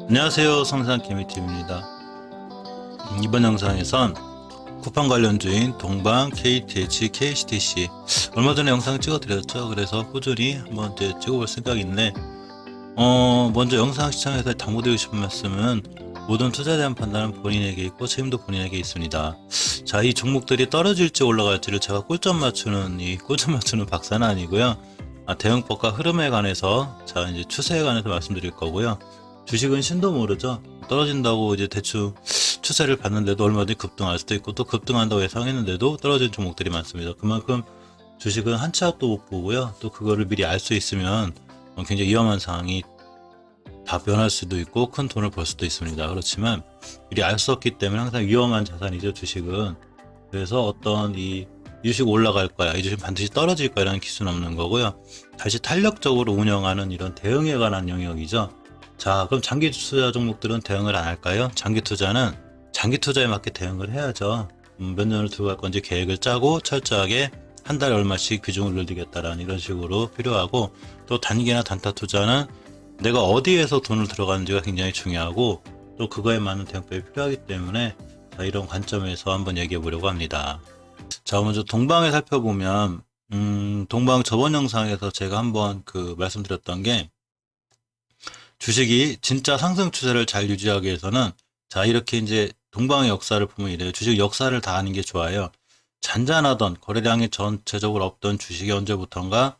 안녕하세요, 성산 개미TV입니다. 이번 영상에선 쿠팡 관련주인 동방, KTH, KCTC 얼마 전에 영상 찍어드렸죠. 그래서 꾸준히 한번 이제 찍어볼 생각인데 먼저 영상 시청에서 당부드리고 싶은 말씀은 모든 투자에 대한 판단은 본인에게 있고 책임도 본인에게 있습니다. 자, 이 종목들이 떨어질지 올라갈지를 제가 꿀점 맞추는 박사는 아니고요. 대응법과 흐름에 관해서 이제 추세에 관해서 말씀드릴 거고요. 주식은 신도 모르죠. 떨어진다고 이제 대충 추세를 봤는데도 얼마든지 급등할 수도 있고, 또 급등한다고 예상했는데도 떨어진 종목들이 많습니다. 그만큼 주식은 한 치 앞도 못 보고요. 또 그거를 미리 알 수 있으면 굉장히 위험한 상황이 다 변할 수도 있고 큰 돈을 벌 수도 있습니다. 그렇지만 미리 알 수 없기 때문에 항상 위험한 자산이죠, 주식은. 그래서 어떤 이 주식 올라갈 거야, 이 주식 반드시 떨어질 거야 라는 기준은 없는 거고요. 다시 탄력적으로 운영하는 이런 대응에 관한 영역이죠. 자, 그럼 장기 투자 종목들은 대응을 안 할까요? 장기 투자는 장기 투자에 맞게 대응을 해야죠. 몇 년을 두고 갈 건지 계획을 짜고 철저하게 한 달에 얼마씩 비중을 늘리겠다라는 이런 식으로 필요하고, 또 단기나 단타 투자는 내가 어디에서 돈을 들어가는지가 굉장히 중요하고 또 그거에 맞는 대응법이 필요하기 때문에 이런 관점에서 한번 얘기해 보려고 합니다. 자, 먼저 동방에 살펴보면 동방 저번 영상에서 제가 한번 말씀드렸던 게, 주식이 진짜 상승 추세를 잘 유지하기 위해서는 이렇게 이제 동방의 역사를 보면 이래요. 주식 역사를 다 아는 게 좋아요. 잔잔하던 거래량이 전체적으로 없던 주식이 언제부턴가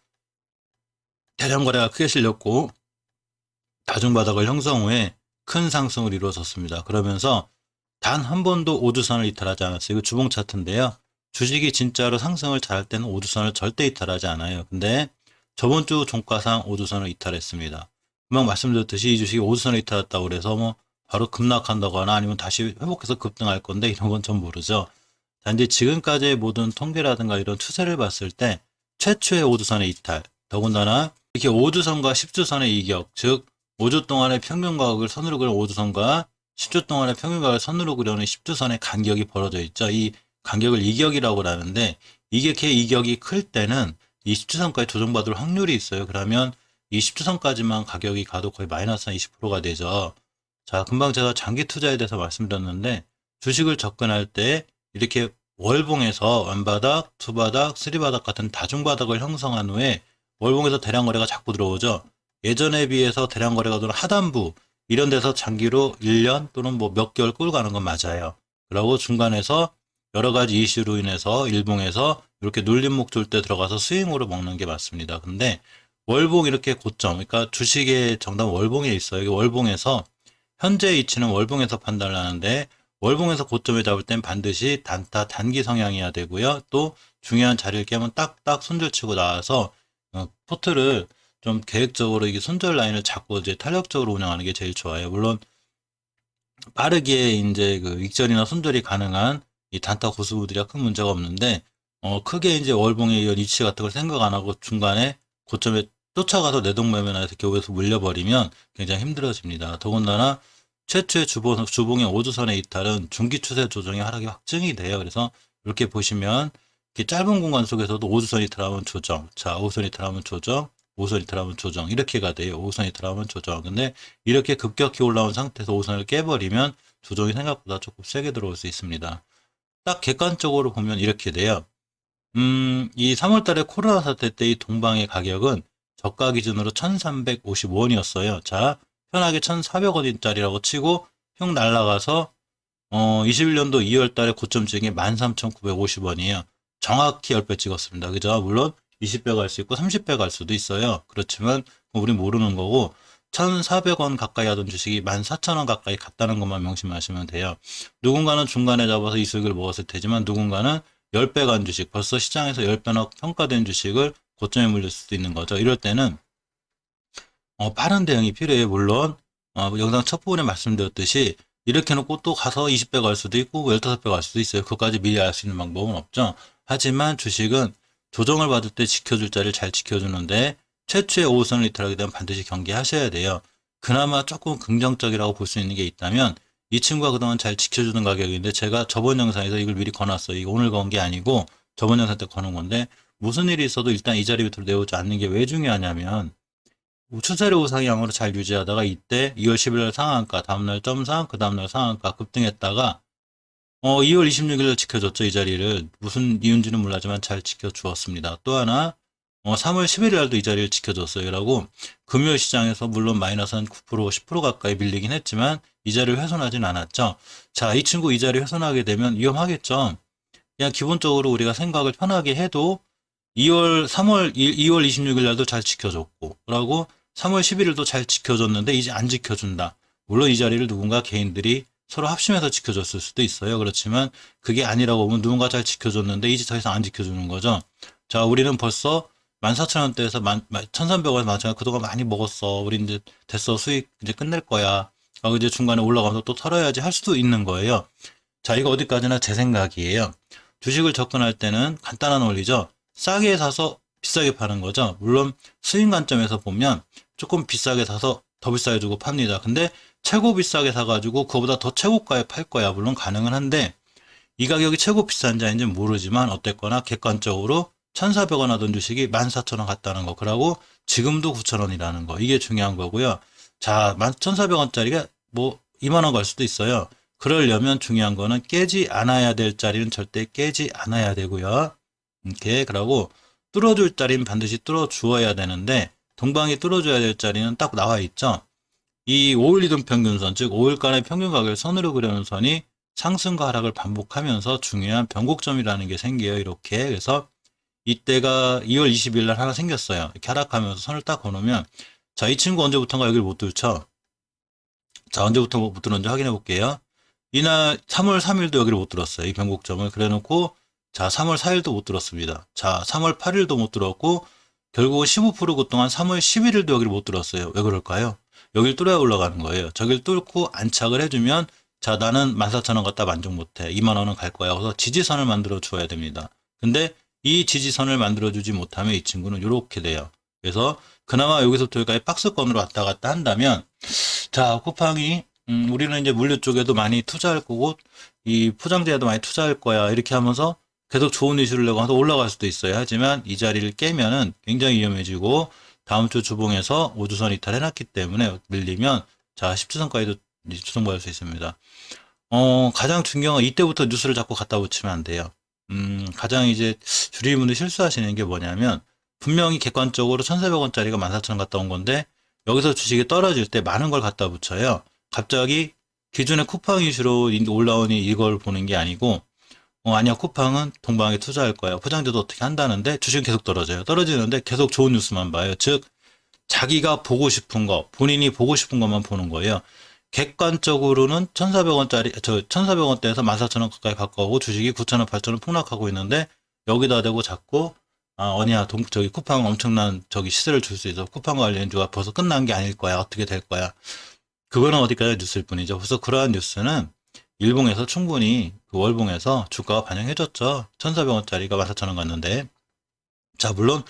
대량 거래가 크게 실렸고 다중바닥을 형성 후에 큰 상승을 이루어졌습니다. 그러면서 단 한 번도 오주선을 이탈하지 않았어요. 이거 주봉 차트인데요. 주식이 진짜로 상승을 잘할 때는 오주선을 절대 이탈하지 않아요. 근데 저번 주 종가상 오주선을 이탈했습니다. 금방 말씀드렸듯이 이 주식이 오주선을 이탈했다고 그래서 바로 급락한다거나 아니면 다시 회복해서 급등할 건데 이런 건 전 모르죠. 단지 지금까지의 모든 통계라든가 이런 추세를 봤을 때 최초의 오주선의 이탈, 더군다나 이렇게 5주선과 10주선의 이격, 즉 5주 동안의 평균 가격을 선으로 그리는 5주선과 10주 동안의 평균 가격을 선으로 그리는 10주선의 간격이 벌어져 있죠. 이 간격을 이격이라고 하는데, 이게 이격이 클 때는 이 10주선까지 조정받을 확률이 있어요. 그러면 이 10주선까지만 가격이 가도 거의 마이너스 한 20%가 되죠. 자, 금방 제가 장기 투자에 대해서 말씀드렸는데, 주식을 접근할 때 이렇게 월봉에서 원바닥, 투바닥, 쓰리바닥 같은 다중바닥을 형성한 후에 월봉에서 대량 거래가 자꾸 들어오죠. 예전에 비해서 대량 거래가 들어오는 하단부 이런 데서 장기로 1년 또는 몇 개월 끌고 가는 건 맞아요. 그리고 중간에서 여러 가지 이슈로 인해서 일봉에서 이렇게 눌림목 줄 때 들어가서 스윙으로 먹는 게 맞습니다. 근데 월봉 이렇게 고점, 그러니까 주식의 정답은 월봉에 있어요. 이게 월봉에서 현재 위치는 월봉에서 판단을 하는데, 월봉에서 고점을 잡을 땐 반드시 단타 단기 성향이어야 되고요. 또 중요한 자리를 깨면 딱딱 손절치고 나와서 포트를 좀 계획적으로 이게 손절 라인을 잡고 이제 탄력적으로 운영하는 게 제일 좋아요. 물론 빠르게 이제 익절이나 손절이 가능한 이 단타 고수들이야 큰 문제가 없는데, 크게 이제 월봉의 이런 위치 같은 걸 생각 안 하고 중간에 고점에 쫓아가서 내동매매나 겨우에서 물려버리면 굉장히 힘들어집니다. 더군다나 최초의 주봉의 5주선의 이탈은 중기 추세 조정의 하락이 확증이 돼요. 그래서 이렇게 보시면 이렇게 짧은 공간 속에서도 5주선 이탈하면 조정, 자 5선 이탈하면 조정, 5선 이탈하면 조정, 이렇게가 돼요. 5선 이탈하면 조정. 근데 이렇게 급격히 올라온 상태에서 5선을 깨버리면 조정이 생각보다 조금 세게 들어올 수 있습니다. 딱 객관적으로 보면 이렇게 돼요. 이 3월달에 코로나 사태 때 이 동방의 가격은 저가 기준으로 1355원이었어요. 자, 편하게 1400원짜리라고 치고 흉 날라가서 21년도 2월달에 고점 찍은 게 13,950원이에요. 정확히 10배 찍었습니다. 그죠? 물론 20배 갈 수 있고 30배 갈 수도 있어요. 그렇지만 우린 모르는 거고, 1,400원 가까이 하던 주식이 14,000원 가까이 갔다는 것만 명심하시면 돼요. 누군가는 중간에 잡아서 이 수익을 먹었을 테지만 누군가는 10배 간 주식, 벌써 시장에서 10배나 평가된 주식을 고점에 물릴 수도 있는 거죠. 이럴 때는 빠른 대응이 필요해요. 물론 영상 첫 부분에 말씀드렸듯이 이렇게 놓고 또 가서 20배 갈 수도 있고 15배 갈 수도 있어요. 그것까지 미리 알 수 있는 방법은 없죠. 하지만 주식은 조정을 받을 때 지켜줄 자리를 잘 지켜주는데, 최초의 5선을 이탈하게 되면 반드시 경계하셔야 돼요. 그나마 조금 긍정적이라고 볼 수 있는 게 있다면, 이 친구가 그동안 잘 지켜주는 가격인데 제가 저번 영상에서 이걸 미리 거놨어요. 이거 오늘 건 게 아니고 저번 영상 때 거는 건데 무슨 일이 있어도 일단 이 자리 밑으로 내오지 않는 게 왜 중요하냐면 추세를 우상향으로 잘 유지하다가 이때 2월 11일 상한가 다음날 점상 그 다음날 상한가 급등했다가 2월 26일에 지켜줬죠. 이 자리를 무슨 이유인지는 몰라지만 잘 지켜주었습니다. 또 하나 3월 11일 날도 이 자리를 지켜줬어요. 라고 금요일 시장에서 물론 마이너스 한 9% 10% 가까이 밀리긴 했지만 이 자리를 훼손하진 않았죠. 자, 이 친구 이 자리 훼손하게 되면 위험하겠죠. 그냥 기본적으로 우리가 생각을 편하게 해도 2월 26일 날도 잘 지켜줬고 그러고 3월 11일도 잘 지켜줬는데 이제 안 지켜준다. 물론 이 자리를 누군가 개인들이 서로 합심해서 지켜줬을 수도 있어요. 그렇지만 그게 아니라고 보면 누군가 잘 지켜줬는데 이제 더 이상 안 지켜주는 거죠. 자, 우리는 벌써 14,000원대에서 1,300원에서 마찬가지 그동안 많이 먹었어. 우리 이제 됐어. 수익 이제 끝낼 거야. 하고 이제 중간에 올라가면서 또 털어야지 할 수도 있는 거예요. 자, 이거 어디까지나 제 생각이에요. 주식을 접근할 때는 간단한 원리죠. 싸게 사서 비싸게 파는 거죠. 물론 수익 관점에서 보면 조금 비싸게 사서 더 비싸게 주고 팝니다. 근데 최고 비싸게 사가지고 그거보다 더 최고가에 팔 거야. 물론 가능은 한데 이 가격이 최고 비싼지 아닌지는 모르지만 어쨌거나 객관적으로 1,400원 하던 주식이 14,000원 갔다는 거. 그러고 지금도 9,000원이라는 거. 이게 중요한 거고요. 자, 1,400원짜리가 뭐 2만 원 갈 수도 있어요. 그러려면 중요한 거는 깨지 않아야 될 자리는 절대 깨지 않아야 되고요. 이렇게 그러고 뚫어줄 자리는 반드시 뚫어 주어야 되는데 동방이 뚫어줘야 될 자리는 딱 나와 있죠. 이 5일 이동 평균선, 즉 5일간의 평균 가격을 선으로 그려놓은 선이 상승과 하락을 반복하면서 중요한 변곡점이라는 게 생겨요. 이렇게. 그래서 이때가 2월 20일 날 하나 생겼어요. 이렇게 하락하면서 선을 딱 그어놓으면 자, 이 친구 언제부턴가 여기를 못 뚫죠. 자, 언제부터 못 뚫었는지 확인해 볼게요. 이날 3월 3일도 여기를 못 뚫었어요. 이 변곡점을 그래놓고 자, 3월 4일도 못 뚫었습니다. 자, 3월 8일도 못 뚫었고 결국은 15% 그동안 3월 11일도 여기를 못 뚫었어요. 왜 그럴까요? 여길 뚫어야 올라가는 거예요. 저길 뚫고 안착을 해주면 자, 나는 14,000원 갖다 만족 못해. 2만 원은 갈 거야. 그래서 지지선을 만들어 줘야 됩니다. 근데 이 지지선을 만들어 주지 못하면 이 친구는 이렇게 돼요. 그래서 그나마 여기서부터 여기까지 박스권으로 왔다 갔다 한다면 자, 쿠팡이 우리는 이제 물류 쪽에도 많이 투자할 거고 이 포장재에도 많이 투자할 거야. 이렇게 하면서 계속 좋은 이슈를 내고 해서 올라갈 수도 있어요. 하지만 이 자리를 깨면은 굉장히 위험해지고 다음 주 주봉에서 5주선 이탈해놨기 때문에 밀리면 자 10주선까지도 주선보할 수 있습니다. 가장 중요한 건 이때부터 뉴스를 자꾸 갖다 붙이면 안 돼요. 가장 이제 주리분들이 실수하시는 게 뭐냐면 분명히 객관적으로 1,400원짜리가 14,000원 갔다 온 건데 여기서 주식이 떨어질 때 많은 걸 갖다 붙여요. 갑자기 기존의 쿠팡 이슈로 올라오니 이걸 보는 게 아니고 아니야 쿠팡은 동방에 투자할 거야. 포장재도 어떻게 한다는데 주식은 계속 떨어져요. 떨어지는데 계속 좋은 뉴스만 봐요. 즉 자기가 보고 싶은 거, 본인이 보고 싶은 것만 보는 거예요. 객관적으로는 1,400원짜리, 1,400원대에서 14,000원 가까이 가까우고 주식이 9,000원, 8,000원 폭락하고 있는데 여기다 대고 자꾸 어니야 저기 쿠팡은 엄청난 저기 시세를 줄 수 있어. 쿠팡 관련주가 벌써 끝난 게 아닐 거야. 어떻게 될 거야. 그거는 어디까지 뉴스일 뿐이죠. 그래서 그러한 뉴스는 일봉에서 충분히 그 월봉에서 주가가 반영해줬죠. 1,400원짜리가 14,000원 갔는데 자 물론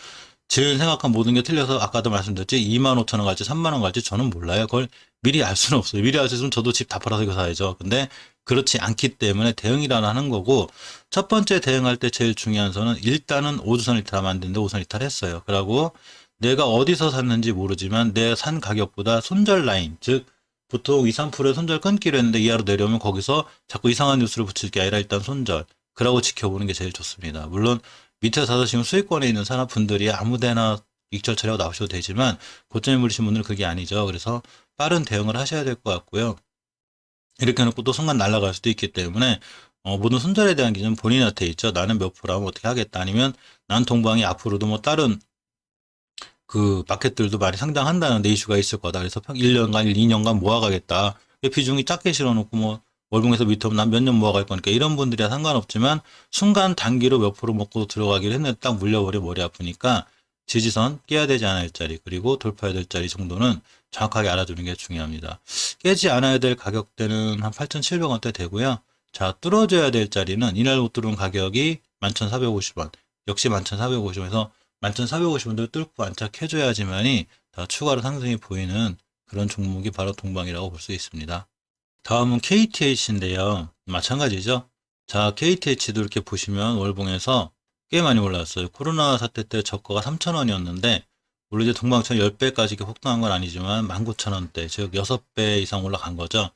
제 생각한 모든 게 틀려서 아까도 말씀드렸지 25,000원 갈지 3만원 갈지 저는 몰라요. 그걸 미리 알 수는 없어요. 미리 알 수 있으면 저도 집 다 팔아서 이거 사야죠. 근데 그렇지 않기 때문에 대응이라는 하는 거고 첫 번째 대응할 때 제일 중요한 선은 일단은 5주선 이탈하면 안 되는데 5선 이탈했어요. 그러고 내가 어디서 샀는지 모르지만 내 산 가격보다 손절 라인 즉 보통 2, 3%의 손절 끊기로 했는데 이하로 내려오면 거기서 자꾸 이상한 뉴스를 붙일 게 아니라 일단 손절. 그러고 지켜보는 게 제일 좋습니다. 물론 밑에 사서 지금 수익권에 있는 산업분들이 아무데나 익절 처리하고 나오셔도 되지만 고점에 물리신 분들은 그게 아니죠. 그래서 빠른 대응을 하셔야 될 것 같고요. 이렇게 해놓고 또 순간 날아갈 수도 있기 때문에 모든 손절에 대한 기준은 본인한테 있죠. 나는 몇 프로 하면 어떻게 하겠다. 아니면 난 동방이 앞으로도 뭐 다른 그 마켓들도 많이 상장한다는데 이슈가 있을 거다. 그래서 1년간, 2년간 모아가겠다. 비중이 작게 실어놓고 뭐 월봉에서 밑으로 난 몇 년 모아갈 거니까 이런 분들이야 상관없지만 순간 단기로 몇 프로 먹고 들어가기를 했는데 딱 물려버려 머리 아프니까 지지선 깨야 되지 않을 자리 그리고 돌파해야 될 자리 정도는 정확하게 알아두는 게 중요합니다. 깨지 않아야 될 가격대는 한 8,700원대 되고요. 자 뚫어줘야 될 자리는 이날 못 뚫은 가격이 11,450원 역시 11,450원에서 11,450원대를 뚫고 안착해줘야지만이 더 추가로 상승이 보이는 그런 종목이 바로 동방이라고 볼 수 있습니다. 다음은 KTH인데요. 마찬가지죠. 자, KTH도 이렇게 보시면 월봉에서 꽤 많이 올랐어요. 코로나 사태 때 저가가 3,000원이었는데, 물론 이제 동방천 10배까지 이렇게 폭등한 건 아니지만 19,000원대, 즉 6배 이상 올라간 거죠.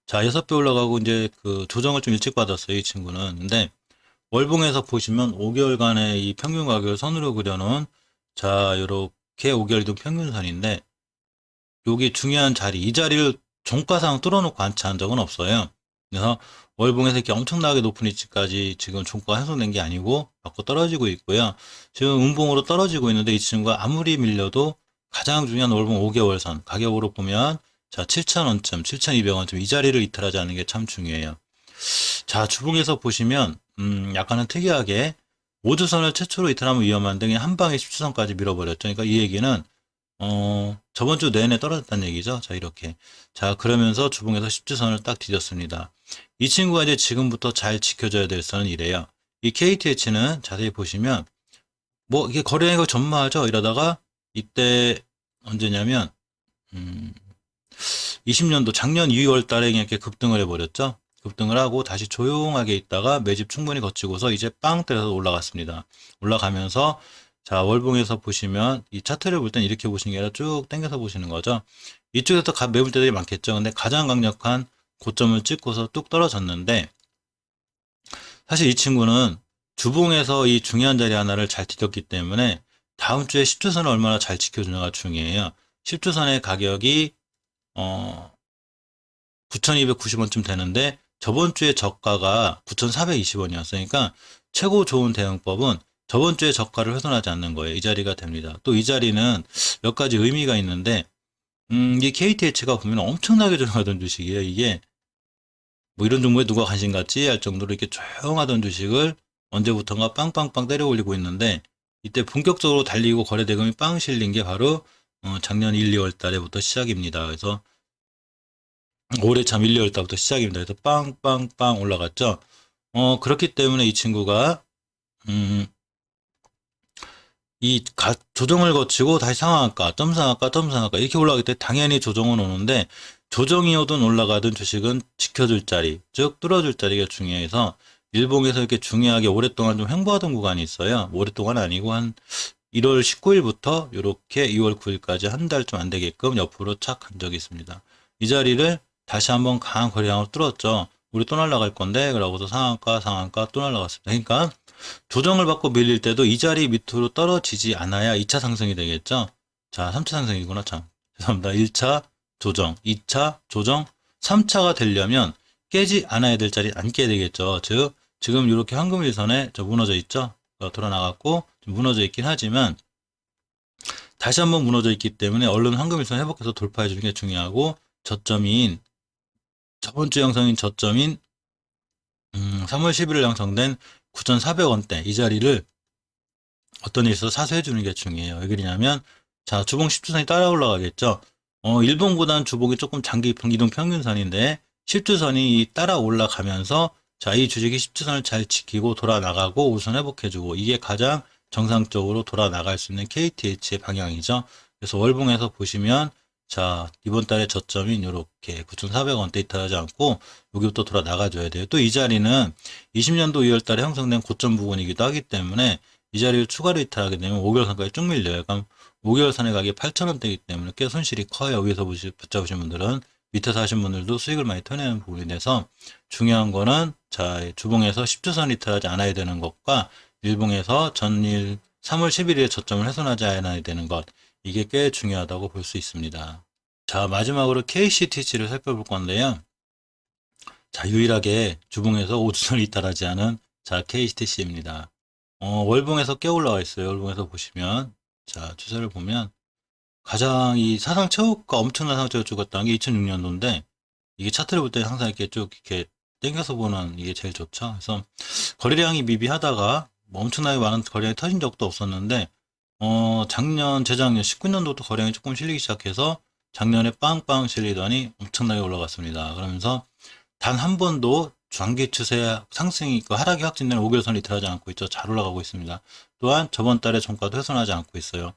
자, 6배 올라가고 이제 그 조정을 좀 일찍 받았어요, 이 친구는. 근데 월봉에서 보시면 5개월간의 이 평균 가격을 선으로 그려놓은, 자, 요렇게 5개월 이동 평균선인데, 여기 중요한 자리, 이 자리를 종가상 뚫어놓고 안치한 적은 없어요. 그래서 월봉에서 이렇게 엄청나게 높은 위치까지 지금 종가가 형성된 게 아니고 받고 떨어지고 있고요. 지금 음봉으로 떨어지고 있는데 이 친구가 아무리 밀려도 가장 중요한 월봉 5개월 선 가격으로 보면 자 7,000원쯤, 7,200원쯤 이 자리를 이탈하지 않는 게 참 중요해요. 자 주봉에서 보시면 약간은 특이하게 5주선을 최초로 이탈하면 위험한데 그냥 한 방에 10주선까지 밀어버렸죠. 그러니까 이 얘기는 저번 주 내내 떨어졌다는 얘기죠. 자, 이렇게. 자, 그러면서 주봉에서 10주선을 딱 뒤졌습니다. 이 친구가 이제 지금부터 잘 지켜줘야 될 선은 이래요. 이 KTH는 자세히 보시면, 뭐, 이게 거래량이 거 전무하죠? 이러다가, 이때, 언제냐면, 20년도 작년 2월 달에 이렇게 급등을 해버렸죠? 급등을 하고 다시 조용하게 있다가 매집 충분히 거치고서 이제 빵 때려서 올라갔습니다. 올라가면서 자 월봉에서 보시면 이 차트를 볼 땐 이렇게 보시는 게 아니라 쭉 당겨서 보시는 거죠. 이쪽에서 매물대들이 많겠죠. 근데 가장 강력한 고점을 찍고서 뚝 떨어졌는데 사실 이 친구는 주봉에서 이 중요한 자리 하나를 잘 뒤졌기 때문에 다음 주에 10주선을 얼마나 잘 지켜주냐가 중요해요. 10주선의 가격이 9,290원쯤 되는데 저번 주에 저가가 9,420원이었으니까 최고 좋은 대응법은 저번 주에 저가를 훼손하지 않는 거예요. 이 자리가 됩니다. 또 이 자리는 몇 가지 의미가 있는데 이 KTH가 보면 엄청나게 조용하던 주식이에요. 이게 뭐 이런 종목에 누가 관심 갖지 할 정도로 이렇게 조용하던 주식을 언제부턴가 빵빵빵 때려 올리고 있는데 이때 본격적으로 달리고 거래 대금이 빵 실린 게 바로 작년 1, 2월 달에부터 시작입니다. 그래서 올해 참 1, 2월 달부터 시작입니다. 그래서 빵빵빵 올라갔죠. 그렇기 때문에 이 친구가 조정을 거치고 다시 상한가, 점상한가 이렇게 올라가기 때문에 당연히 조정은 오는데 조정이 오든 올라가든 주식은 지켜줄 자리, 즉 뚫어줄 자리가 중요해서 일봉에서 이렇게 중요하게 오랫동안 좀 횡보하던 구간이 있어요. 오랫동안 아니고 한 1월 19일부터 이렇게 2월 9일까지 한 달 좀 안 되게끔 옆으로 착 간 적이 있습니다. 이 자리를 다시 한번 강한 거래량으로 뚫었죠. 우리 또 날라갈 건데 그러고서 상한가 또 날라갔습니다. 그러니까 조정을 받고 밀릴 때도 이 자리 밑으로 떨어지지 않아야 2차 상승이 되겠죠. 자, 3차 상승이구나 참. 죄송합니다. 1차 조정, 2차 조정, 3차가 되려면 깨지 않아야 될 자리 안 깨야 되겠죠. 즉 지금 이렇게 황금일선에 무너져 있죠. 돌아 나갔고 무너져 있긴 하지만 다시 한번 무너져 있기 때문에 얼른 황금일선 회복해서 돌파해 주는 게 중요하고 저점인 저번 주 형성인 저점인 3월 11일 형성된 9,400원대 이 자리를 어떤 일에서 사수해 주는 게 중요해요. 왜 그러냐면 자 주봉 10주선이 따라 올라가겠죠. 일봉보다는 주봉이 조금 장기 이동 평균선인데 10주선이 따라 올라가면서 자 이 주식이 10주선을 잘 지키고 돌아 나가고 우선 회복해 주고 이게 가장 정상적으로 돌아 나갈 수 있는 KTH의 방향이죠. 그래서 월봉에서 보시면 자 이번 달에 저점인 이렇게 9,400원대 이탈하지 않고 여기부터 돌아 나가줘야 돼요. 또 이 자리는 20년도 2월 달에 형성된 고점 부분이기도 하기 때문에 이 자리를 추가로 이탈하게 되면 5개월 선까지 쭉 밀려요. 그럼 5개월 선의 가격이 8,000원대이기 때문에 꽤 손실이 커요. 위에서 붙잡으신 분들은 밑에서 하신 분들도 수익을 많이 터내는 부분이 돼서 중요한 거는 자 주봉에서 10주선 이탈하지 않아야 되는 것과 일봉에서 전일 3월 11일에 저점을 훼손하지 않아야 되는 것 이게 꽤 중요하다고 볼 수 있습니다. 자 마지막으로 KCTC를 살펴볼 건데요. 자 유일하게 주봉에서 5주선을 이탈하지 않은 자 KCTC입니다. 월봉에서 꽤 올라와 있어요. 월봉에서 보시면 자 추세를 보면 가장 이 사상 최고가 엄청난 상승을 찍었다는 게 2006년도인데 이게 차트를 볼 때 항상 이렇게 쭉 이렇게 당겨서 보는 이게 제일 좋죠. 그래서 거래량이 미비하다가 뭐 엄청나게 많은 거래량이 터진 적도 없었는데 재작년 19년도부터 거래량이 조금 실리기 시작해서 작년에 빵빵 실리더니 엄청나게 올라갔습니다. 그러면서 단 한 번도 장기 추세 상승이 하락이 확진된 5개월선 이탈하지 않고 있죠. 잘 올라가고 있습니다. 또한 저번 달에 종가도 훼손하지 않고 있어요.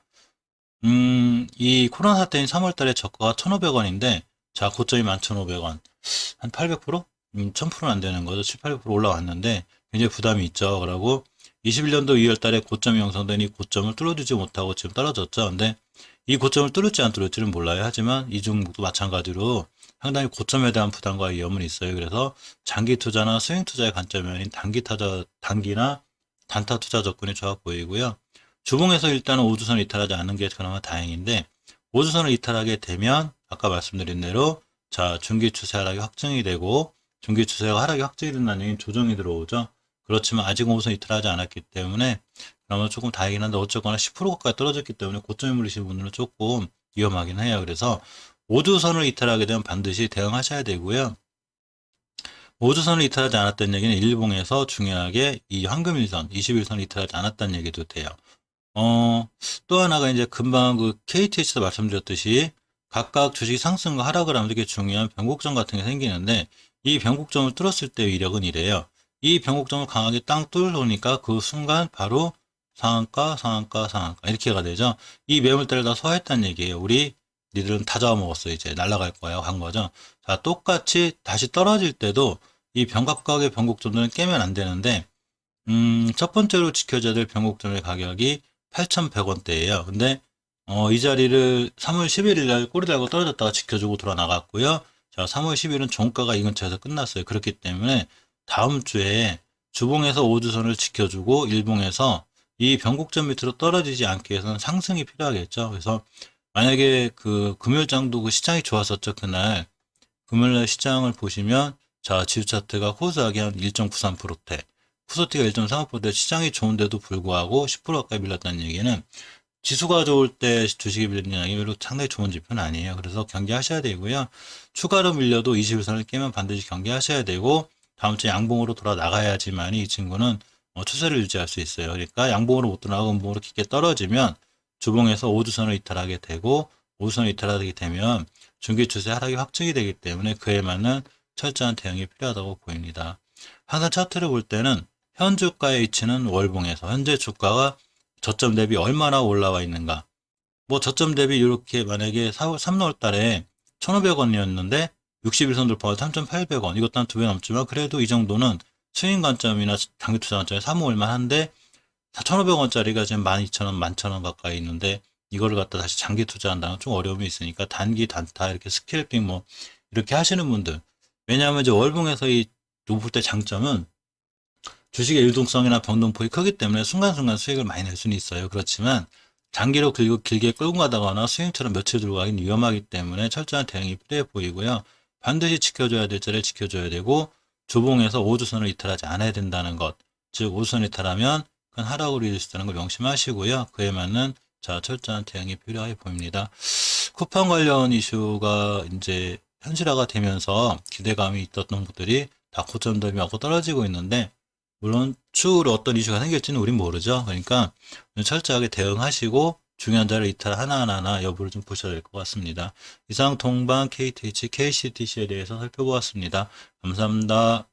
이 코로나 사태인 3월 달에 저가가 1,500원인데 자 고점이 11,500원 한 800%? 1000%는 안 되는 거죠. 7, 800% 올라왔는데 굉장히 부담이 있죠. 그러고 21년도 2월 달에 고점이 형성된 이 고점을 뚫어주지 못하고 지금 떨어졌죠. 근데 이 고점을 뚫을지 안 뚫을지는 몰라요. 하지만 이 종목도 마찬가지로 상당히 고점에 대한 부담과 위험은 있어요. 그래서 장기 투자나 스윙 투자의 관점이 아닌 단기나 단타 투자 접근이 좋아 보이고요. 주봉에서 일단은 5주선을 이탈하지 않는 게 그나마 다행인데 5주선을 이탈하게 되면 아까 말씀드린 대로 자 중기 추세 하락이 확정이 되고 중기 추세가 하락이 확정이 된다는 얘기는 조정이 들어오죠. 그렇지만 아직은 5주선 이탈하지 않았기 때문에 그나마 조금 다행이긴 한데 어쨌거나 10% 가까이 떨어졌기 때문에 고점에 물리시는 분들은 조금 위험하긴 해요. 그래서 5주선을 이탈하게 되면 반드시 대응하셔야 되고요. 5주선을 이탈하지 않았다는 얘기는 일봉에서 중요하게 이 황금일선, 21선을 이탈하지 않았다는 얘기도 돼요. 또 하나가 이제 금방 그 KTH에서 말씀드렸듯이 각각 주식이 상승과 하락을 하면 되게 중요한 변곡점 같은 게 생기는데 이 변곡점을 뚫었을 때 위력은 이래요. 이 변곡점을 강하게 땅 뚫으니까 그 순간 바로 상한가, 상한가, 상한가 이렇게가 되죠. 이 매물대를 다 소화했다는 얘기예요. 우리 니들은 다 잡아먹었어. 이제 날아갈 거야. 한 거죠. 자, 똑같이 다시 떨어질 때도 이 변각각의 변곡점들은 깨면 안 되는데 첫 번째로 지켜져야 될 변곡점의 가격이 8,100원대예요. 근데 이 자리를 3월 11일 날 꼬리 달고 떨어졌다가 지켜주고 돌아 나갔고요. 자, 3월 10일은 종가가 이 근처에서 끝났어요. 그렇기 때문에 다음 주에 주봉에서 5주선을 지켜주고 일봉에서 이 변곡점 밑으로 떨어지지 않기 위해서는 상승이 필요하겠죠. 그래서 만약에 그 금요일장도 그 시장이 좋았었죠. 그날 금요일날 시장을 보시면 자 지수 차트가 코스닥이 한 1.93%대 코스피가 1.35%대 시장이 좋은데도 불구하고 10% 가까이 밀렸다는 얘기는 지수가 좋을 때 주식이 밀리는 게 별로 상당히 좋은 지표는 아니에요. 그래서 경계하셔야 되고요. 추가로 밀려도 21선을 깨면 반드시 경계하셔야 되고 다음 주에 양봉으로 돌아 나가야지만 이 친구는 추세를 유지할 수 있어요. 그러니까 양봉으로 못 돌아가고 음봉으로 깊게 떨어지면 주봉에서 5주선을 이탈하게 되고 5주선을 이탈하게 되면 중기 추세 하락이 확정이 되기 때문에 그에 맞는 철저한 대응이 필요하다고 보입니다. 항상 차트를 볼 때는 현 주가의 위치는 월봉에서 현재 주가가 저점 대비 얼마나 올라와 있는가. 뭐 저점 대비 이렇게 만약에 3월 달에 1,500원이었는데 61선 돌파가 3,800원. 이것도 한 2배 넘지만 그래도 이 정도는 스윙 관점이나 장기 투자 관점에 사모을 만한데 1,500원짜리가 지금 12,000원, 11,000원 가까이 있는데 이거를 갖다 다시 장기 투자한다는 좀 어려움이 있으니까 단기, 단타 이렇게 스캘핑 뭐 이렇게 하시는 분들. 왜냐하면 이제 월봉에서 이 높을 때 장점은 주식의 유동성이나 변동폭이 크기 때문에 순간순간 수익을 많이 낼 수는 있어요. 그렇지만 장기로 길게 끌고 가다거나 스윙처럼 며칠 들고 가긴 위험하기 때문에 철저한 대응이 필요해 보이고요. 반드시 지켜줘야 될 자리를 지켜줘야 되고 주봉에서 5주선을 이탈하지 않아야 된다는 것. 즉 5주선 이탈하면 큰 하락으로 이을 수 있다는 걸 명심하시고요. 그에 맞는 철저한 대응이 필요해 보입니다. 쿠팡 관련 이슈가 이제 현실화가 되면서 기대감이 있었던 것들이 다 고점 대비하고 떨어지고 있는데 물론 추후로 어떤 이슈가 생길지는 우린 모르죠. 그러니까 철저하게 대응하시고 중요한 자를 이탈 하나하나 여부를 좀 보셔야 될 것 같습니다. 이상 동방, KTH, KCTC에 대해서 살펴보았습니다. 감사합니다.